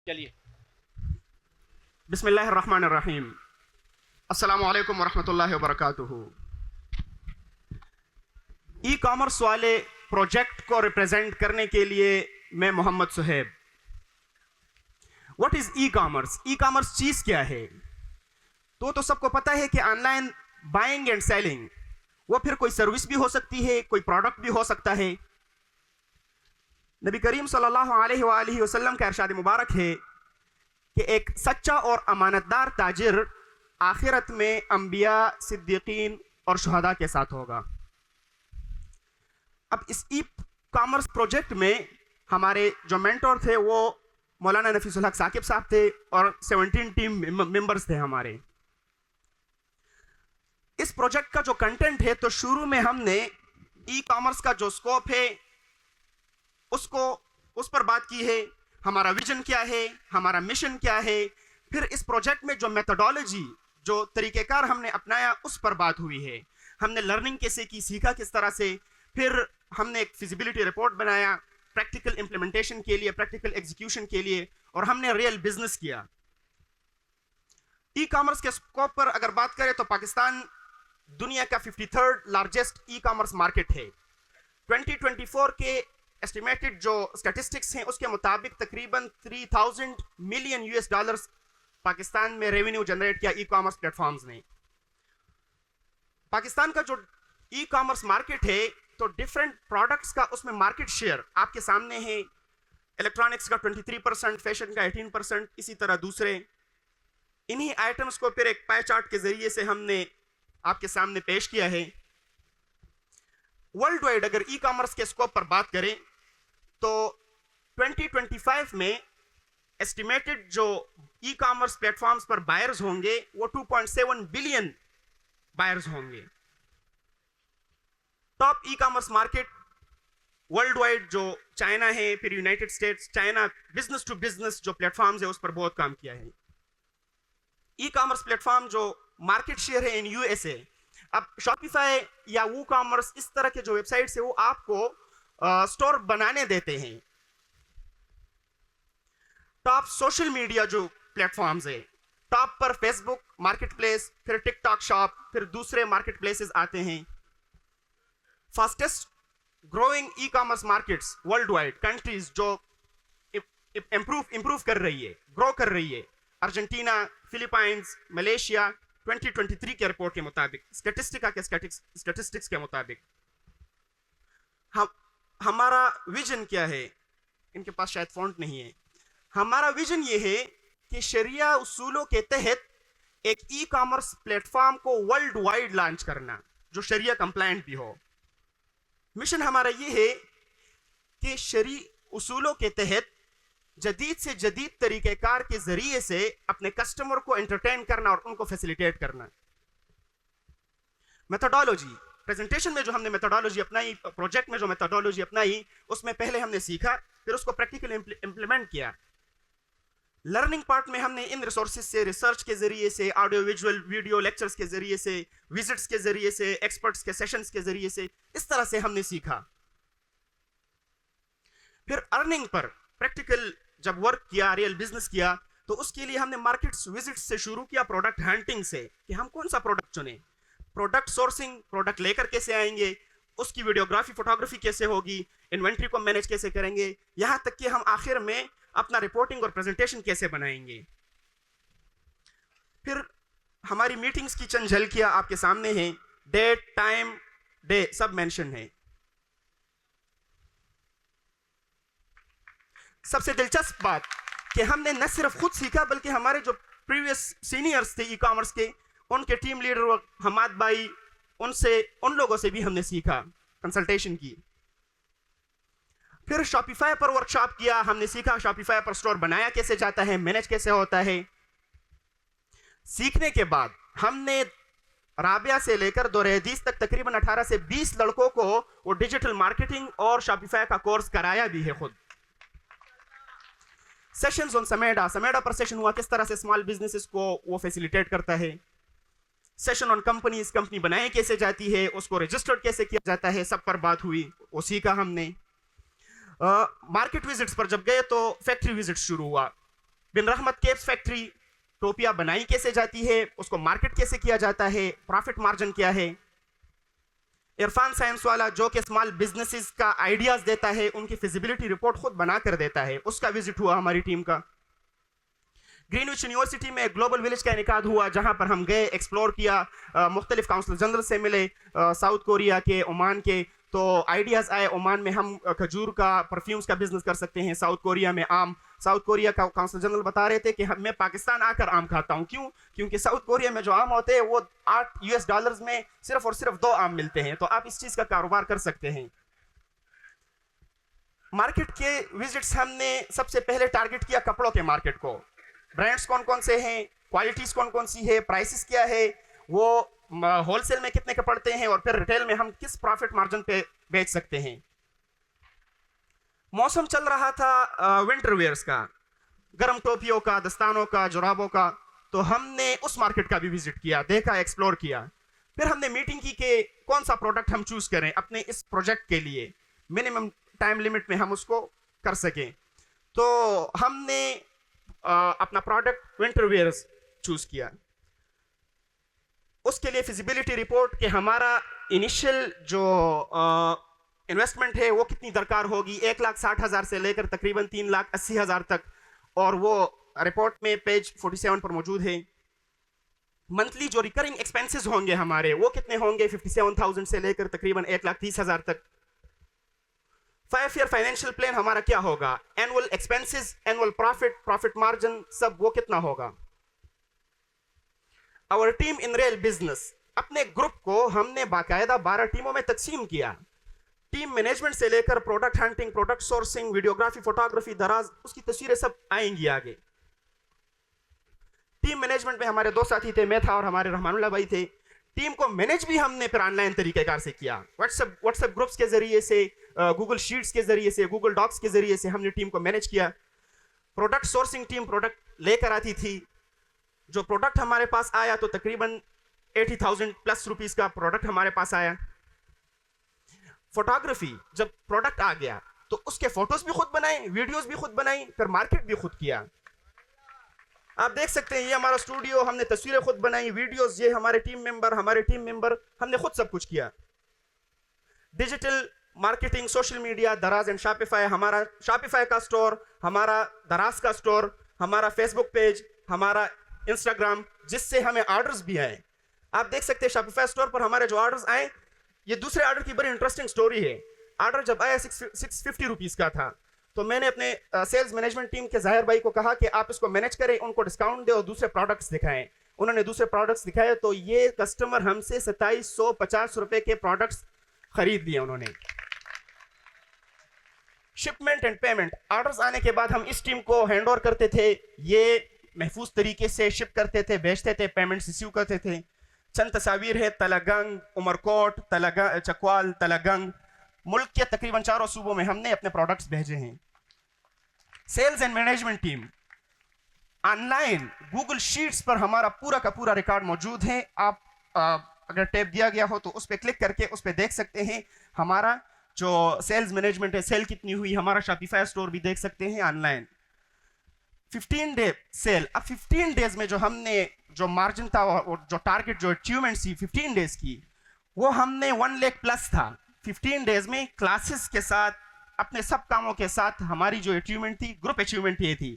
चलिए। बिस्मिल्लाहिर्रहमानिर्रहीम। अस्सलामु अलैकुम वरहमतुल्लाहि वबरकातुहू। ई कॉमर्स वाले प्रोजेक्ट को रिप्रेजेंट करने के लिए मैं Mohammad Suhaib. What is e commerce? E commerce चीज क्या है? तो सबको पता है कि ऑनलाइन बाइंग एंड सेलिंग, वो फिर कोई सर्विस भी हो सकती है, कोई प्रोडक्ट भी हो सकता है। नबी करीम सल्लल्लाहु अलैहि वसल्लम का इरशाद मुबारक है कि एक सच्चा और अमानतदार ताजिर आखिरत में अंबिया, सिद्दीकीन और शुहदा के साथ होगा। अब इस ई कॉमर्स प्रोजेक्ट में हमारे जो मेंटोर थे वो मौलाना नफीसुल हक साकिब साहब थे और 17 टीम मेंबर्स थे हमारे। इस प्रोजेक्ट का जो कंटेंट है, तो शुरू में हमने ई कॉमर्स का जो स्कोप है उस पर बात की है। हमारा विजन क्या है, हमारा मिशन क्या है। फिर इस प्रोजेक्ट में जो मेथोडोलॉजी, जो तरीकेकार हमने अपनाया, उस पर बात हुई है। हमने लर्निंग कैसे की, सीखा किस तरह से। फिर हमने एक फिजिबिलिटी रिपोर्ट बनाया प्रैक्टिकल इंप्लीमेंटेशन के लिए, प्रैक्टिकल एग्जीक्यूशन के लिए, और हमने रियल बिजनेस किया। ई कॉमर्स के स्कोप पर अगर बात करें तो पाकिस्तान दुनिया का 53rd लार्जेस्ट ई कॉमर्स मार्केट है। 2024 के एस्टिमेटेड जो स्टैटिस्टिक्स हैं उसके मुताबिक तकरीबन 3000 मिलियन यूएस डॉलर्स पाकिस्तान में रेवेन्यू जनरेट किया ई कॉमर्स प्लेटफॉर्म्स ने। पाकिस्तान का जो ई कॉमर्स मार्केट है, तो डिफरेंट प्रोडक्ट्स का उसमें मार्केट शेयर आपके सामने है। इलेक्ट्रॉनिक्स का 23%, फैशन का 18%, इसी तरह दूसरे। इन्हीं आइटम्स को फिर एक पाई चार्ट के जरिए से हमने आपके सामने पेश किया है। वर्ल्ड वाइड अगर ई कॉमर्स के स्कोप पर बात करें तो 2025 में एस्टिमेटेड जो ई कॉमर्स प्लेटफॉर्म्स पर बायर्स होंगे वो 2.7 बिलियन बायर्स होंगे। Top e commerce market worldwide जो चाइना है, फिर United States, China business to business जो प्लेटफॉर्म्स है उस पर बहुत काम किया है। ई कॉमर्स प्लेटफॉर्म जो मार्केट शेयर है इन यूएसए, अब शॉपिफाई या वो कॉमर्स इस तरह के जो वेबसाइट्स है वो आपको स्टोर बनाने देते हैं। टॉप सोशल मीडिया जो प्लेटफॉर्म्स है, टॉप पर फेसबुक मार्केट प्लेस, फिर टिकटॉक शॉप, फिर दूसरे मार्केट प्लेसेस आते हैं। Fastest growing e commerce markets world wide countries जो इंप्रूव कर रही है, ग्रो कर रही है, अर्जेंटीना, फिलीपाइंस, मलेशिया। 2023 के रिपोर्ट के मुताबिक, स्टैटिस्टिक्स के मुताबिक हमारा विजन क्या है? इनके पास शायद फॉन्ट नहीं है। हमारा विजन ये है कि शरिया उसूलों के तहत एक ई कॉमर्स प्लेटफॉर्म को वर्ल्ड वाइड लॉन्च करना जो शरिया कंप्लायंट भी हो। मिशन हमारा ये है कि शरी उसूलों के तहत जदीद से जदीद तरीक़ेकार के जरिए से अपने कस्टमर को एंटरटेन करना और उनको फैसिलिटेट करना। मेथोडोलॉजी प्रेजेंटेशन में जो हमने मेथोडोलॉजी अपनाई, प्रोजेक्ट में जो मेथोडोलॉजी अपनाई, उसमें पहले हमने सीखा, फिर उसको प्रैक्टिकल इंप्लीमेंट किया। लर्निंग पार्ट में हमने इन रिसोर्सेज से, रिसर्च के जरिए से, ऑडियो विजुअल वीडियो लेक्चर्स के जरिए से, विजिट्स के जरिए से, एक्सपर्ट्स के सेशंस के जरिए से, इस तरह से हमने सीखा। फिर अर्निंग पर प्रैक्टिकल जब वर्क किया, रियल बिजनेस किया, तो उसके लिए हमने मार्केट्स विजिट से शुरू किया, प्रोडक्ट हंटिंग से, कि हम कौन सा प्रोडक्ट चुने, प्रोडक्ट सोर्सिंग, प्रोडक्ट लेकर कैसे आएंगे, उसकी वीडियोग्राफी फोटोग्राफी कैसे होगी, इन्वेंट्री को मैनेज कैसे करेंगे, यहां तक कि हम आखिर में अपना रिपोर्टिंग और प्रेजेंटेशन कैसे बनाएंगे। फिर हमारी मीटिंग्स की चंद झलकियां आपके सामने हैं। डेट, टाइम, डे सब मेंशन है। सबसे दिलचस्प बात कि हमने न सिर्फ खुद सीखा बल्कि हमारे जो प्रीवियस सीनियर्स थे ई कॉमर्स के, उनके टीम लीडर हमाद भाई, उन लोगों से भी हमने सीखा, कंसल्टेशन की। फिर शॉपिफाई पर वर्कशॉप किया, हमने सीखा शॉपिफाई पर स्टोर बनाया कैसे जाता है, मैनेज कैसे होता है। सीखने के बाद हमने राबिया से लेकर दोरहदीस तक तकरीबन 18 से 20 लड़कों को वो डिजिटल मार्केटिंग और शॉपिफाई का कोर्स कराया भी है खुद। सेशंस ऑन समेडा पर सेशन हुआ, किस तरह से स्मॉल बिजनेसेस को वो फैसिलिटेट करता है। सेशन ऑन कंपनीज, कंपनी बनाई कैसे जाती है, उसको रजिस्टर्ड कैसे किया जाता है, सब पर बात हुई, वो सीखा हमने। मार्केट विजिट्स पर जब गए तो फैक्ट्री विजिट शुरू हुआ, बिन रहमत केप्स फैक्ट्री, टोपिया बनाई कैसे जाती है, उसको मार्केट कैसे किया जाता है, प्रॉफिट मार्जिन क्या है। इरफान साइंस वाला जो कि स्मॉल बिजनेसेस का आइडियाज देता है, उनकी फिजिबिलिटी रिपोर्ट खुद बना कर देता है, उसका विजिट हुआ हमारी टीम का। ग्रीनविच यूनिवर्सिटी में ग्लोबल विलेज का इनेकाद हुआ, जहां पर हम गए, एक्सप्लोर किया, मुख्तलिफ काउंसिल जनरल से मिले, साउथ कोरिया के, ओमान के, तो आइडियाज़ आए। ओमान में हम खजूर का, परफ्यूम्स का बिजनेस कर सकते हैं, साउथ कोरिया में आम। साउथ कोरिया का काउंसिल जनरल बता रहे थे कि मैं पाकिस्तान आकर आम खाता हूँ, क्यों? क्योंकि साउथ कोरिया में जो आम होते हैं वो $8 में सिर्फ और सिर्फ 2 आम मिलते हैं, तो आप इस चीज़ का कारोबार कर सकते हैं। मार्केट के विजिट्स हमने सबसे पहले टारगेट किया कपड़ों के मार्केट को। ब्रांड्स कौन कौन से हैं, क्वालिटीज़ कौन कौन सी है, प्राइसेस क्या है, वो होलसेल में कितने के पड़ते हैं, और फिर रिटेल में हम किस प्रॉफिट मार्जिन पे बेच सकते हैं। मौसम चल रहा था विंटर वेयर्स का, गर्म टोपियों का, दस्तानों का, जुराबों का, तो हमने उस मार्केट का भी विजिट किया, देखा, एक्सप्लोर किया। फिर हमने मीटिंग की कि कौन सा प्रोडक्ट हम चूज करें अपने इस प्रोजेक्ट के लिए, मिनिमम टाइम लिमिट में हम उसको कर सकें। तो हमने अपना प्रोडक्ट विंटर वेयर्स चूज किया। उसके लिए फिजिबिलिटी रिपोर्ट कि हमारा इनिशियल जो इन्वेस्टमेंट है वो कितनी दरकार होगी, 1,60,000 से लेकर तकरीबन 3,80,000 तक, और वो रिपोर्ट में पेज 47 पर मौजूद है। मंथली जो रिकरिंग एक्सपेंसेस होंगे हमारे वो कितने होंगे, 57,000 से लेकर तकरीबन 1,30,000 तक। 5 ईयर फाइनेंशियल प्लान हमारा क्या होगा, annual expenses, annual profit, profit margin, सब वो कितना होगा। Our team in real business, अपने ग्रुप को हमने बाकायदा 12 टीमों में तकसीम किया। टीम मैनेजमेंट से लेकर product hunting, product sourcing, videography, photography, दराज, उसकी तस्वीरें सब आएंगी आगे। टीम मैनेजमेंट में हमारे 2 साथी थे, मैं था और हमारे रहमानुल्लाह भाई थे। टीम को मैनेज भी हमने फिर ऑनलाइन तरीकेकार से किया, व्हाट्सएप ग्रुप्स के जरिए से, गूगल शीट्स के जरिए से, गूगल डॉक्स के जरिए से हमने टीम को मैनेज किया। प्रोडक्ट सोर्सिंग टीम प्रोडक्ट लेकर आती थी। जो प्रोडक्ट हमारे पास आया तो तकरीबन 80,000 प्लस रुपीस का प्रोडक्ट हमारे पास आया। फोटोग्राफी, जब प्रोडक्ट आ गया तो उसके फोटोज भी खुद बनाए, वीडियोस भी खुद बनाई, फिर मार्केट भी खुद किया। आप देख सकते हैं ये हमारा स्टूडियो, हमने तस्वीरें खुद बनाई, वीडियोस, ये हमारे टीम मेंबर, हमने खुद सब कुछ किया। डिजिटल मार्केटिंग, सोशल मीडिया, दराज एंड शॉपिफाई, हमारा शॉपिफाई का स्टोर, हमारा दराज का स्टोर, हमारा फेसबुक पेज, हमारा इंस्टाग्राम, जिससे हमें ऑर्डर्स भी आए। आप देख सकते हैं शॉपिफाई स्टोर पर हमारे जो ऑर्डर्स आए, ये दूसरे ऑर्डर की बड़ी इंटरेस्टिंग स्टोरी है। ऑर्डर जब आया 650 रुपीस का था, तो मैंने अपने सेल्स मैनेजमेंट टीम के जाहिर भाई को कहा कि आप इसको मैनेज करें, उनको डिस्काउंट दे और दूसरे प्रोडक्ट्स दिखाएं। उन्होंने दूसरे प्रोडक्ट्स दिखाए, तो ये कस्टमर हमसे 2750 रुपए के प्रोडक्ट्स खरीद लिए उन्होंने। शिपमेंट एंड पेमेंट, ऑर्डर्स आने के बाद हम इस टीम को हैंड ओवर करते थे, ये महफूज तरीके से शिप करते थे, भेजते थे, पेमेंट रिसीव करते थे। चंद तस्वीर है, तलगंग, उमरकोट, चकवाल, तलगंग, मुल्क के तकरीबन 4 सूबों में हमने अपने प्रोडक्ट्स भेजे हैं। Sales and management team, online Google sheets पर हमारा पूरा का पूरा रिकॉर्ड मौजूद है। आप अगर टैब दिया गया हो तो उस पर क्लिक करके उस पर देख सकते हैं हमारा जो सेल्स मैनेजमेंट है, सेल कितनी हुई, हमारा शॉपिफाई स्टोर भी देख सकते हैं ऑनलाइन। 15 डे सेल, अब 15 डेज में जो हमने जो मार्जिन था और जो टारगेट, जो अचीवमेंट थी 15 डेज की, वो हमने 1 लाख प्लस था। 15 डेज में क्लासेस के साथ, अपने सब कामों के साथ हमारी जो अचीवमेंट थी, ग्रुप अचीवमेंट ये थी।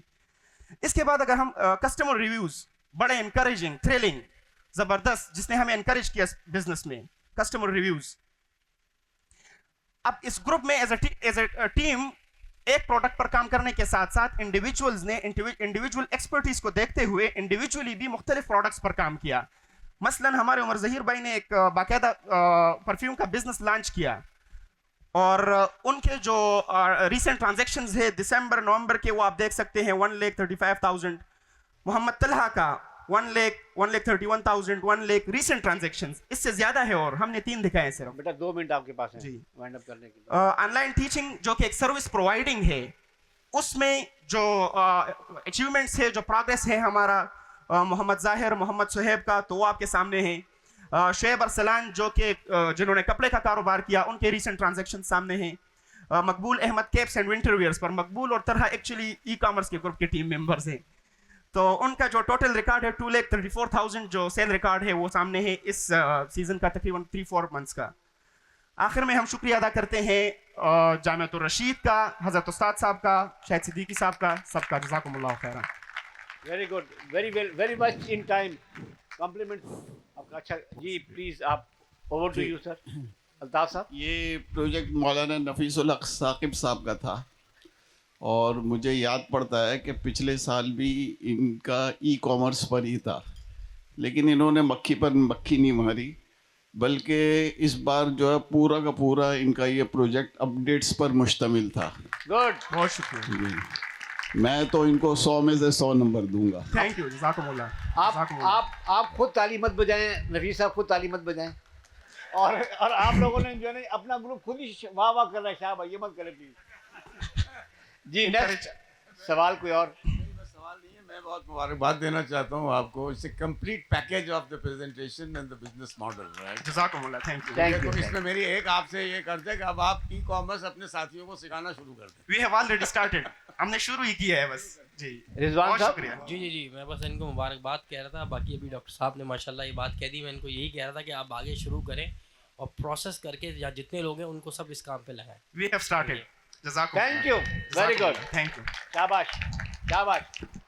इसके बाद अगर हम कस्टमर रिव्यूज, बड़े इनकरेजिंग, थ्रिलिंग, जबरदस्त, जिसने हमें इनकरेज किया बिजनेस में, कस्टमर रिव्यूज। अब इस ग्रुप में एज ए टीम एक प्रोडक्ट पर काम करने के साथ साथ इंडिविजुअल्स ने इंडिविजुअल एक्सपर्टीज को देखते हुए इंडिविजुअली भी मुख्तलिफ प्रोडक्ट्स पर काम किया। मसलन हमारे उमर जहीर भाई ने एक बाकायदा परफ्यूम का बिजनेस लॉन्च किया, और उनके जो रीसेंट ट्रांजैक्शंस है दिसंबर नवंबर के, वो आप देख सकते हैं 1,35,000। मोहम्मद तलहा का 1,31,000, 1 लाख रीसेंट ट्रांजैक्शंस, इससे ज्यादा है और हमने 3 दिखाए सिर्फ। बेटा 2 मिनट आपके पास है जी, वाइंड अप करने के लिए। ऑनलाइन टीचिंग जो कि एक सर्विस प्रोवाइडिंग है, उसमें जो अचीवमेंट्स है, जो प्रोग्रेस है हमारा, मोहम्मद जाहिर, मोहम्मद सुहेब का, तो वो आपके सामने है। शुएब अरसलान जो कि जिन्होंने कपड़े का कारोबार किया, उनके रीसेंट ट्रांजैक्शन सामने हैं। Maqbool Ahmed caps and winter wears पर, मकबूल और तरह एक्चुअली ई कॉमर्स के ग्रुप के टीम मेंबर्स हैं। तो उनका जो टोटल रिकॉर्ड है 2,34,000 जो सेल रिकॉर्ड है वो सामने है इस सीज़न का तकरीबन 3-4 मंथ्स का। आखिर में हम शुक्रिया अदा करते हैं जामिअतुर रशीद का, हज़रत उस्ताद साहब का, शाहिद सिद्दीकी साहब का, सबका जज़ाकुमुल्लाह खैरन। Very good, very well, very much in time. Compliment आपका अच्छा जी। प्लीज आप over to you sir. Altaf साहब। ये प्रोजेक्ट मौलाना नफीसुल हक साकिब साहब का था और मुझे याद पड़ता है कि पिछले साल भी इनका ई कॉमर्स पर ही था, लेकिन इन्होंने मक्खी पर मक्खी नहीं मारी, बल्कि इस बार जो है पूरा का पूरा इनका ये प्रोजेक्ट अपडेट्स पर मुश्तमिल था। गुड, बहुत शुक्रिया जी, मैं तो इनको 100 में से 100 नंबर दूंगा। थैंक यू जज़ाकुमुल्लाह। आप खुद ताली मत बजाएं, नफीस साहब खुद ताली मत बजाएं। और आप लोगों ने जो है ना अपना ग्रुप खुद ही वाह वाह कर रहा है। शाह ये मत करें प्लीज। जी नेक्स्ट सवाल कोई और? सवाल नहीं है, मैं बहुत मुबारकबाद देना चाहता हूँ आपको। It's a complete package of the presentation and the business model, right? जज़ाकुमुल्लाह, थैंक यू। Thank you. तो इसमें मेरी एक आपसे ये करते कि अब आप ई कॉमर्स अपने साथियों को सिखाना शुरू कर दें। वी हैव ऑलरेडी स्टार्टेड, हमने शुरू ही किया है बस। जी रिजवान बहुत साहब। शुक्रिया। जी, मैं बस इनको मुबारकबाद कह रहा था। बाकी अभी डॉक्टर साहब ने माशाल्लाह ये बात कह दी। मैं इनको यही कह रहा था कि आप आगे शुरू करें और प्रोसेस करके या जितने लोग हैं उनको सब इस काम पे लगाएं। We have started. जज़ाकुमुल्लाह। Thank you, very good, thank you. शाबाश शाबाश।